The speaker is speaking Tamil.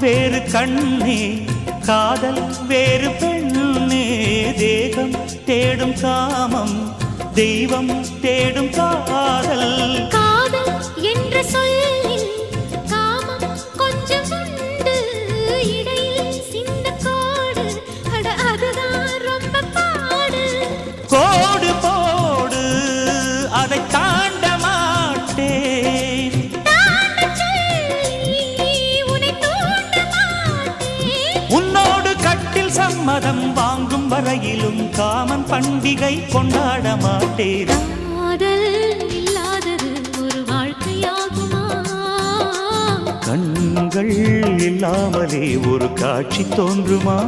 வேறு கண்ணே, காதல் வேறு பெண்ணே. தேகம் தேடும் காமம், தெய்வம் தேடும் காதல். காதல் என்ற சொல்லில் காமம் கொஞ்சம் உண்டு, இடையில் சிந்த கோடு, அட அதுதான் ரொம்ப பாடு. கோடு போடு, அதை தாண்ட மாட்டேன். தாண்டச் சொல்லி உன்னை தூண்ட மாட்டேன். உன்னோடு கட்டில் சம்மதம் வாங்கும் வரையிலும் காமன் பண்டிகை கொண்டாட மாட்டேன். காதல் இல்லாதது ஒரு வாழ்க்கையாகுமா? கண்கள் இல்லாமலே ஒரு காட்சி தோன்றுமா?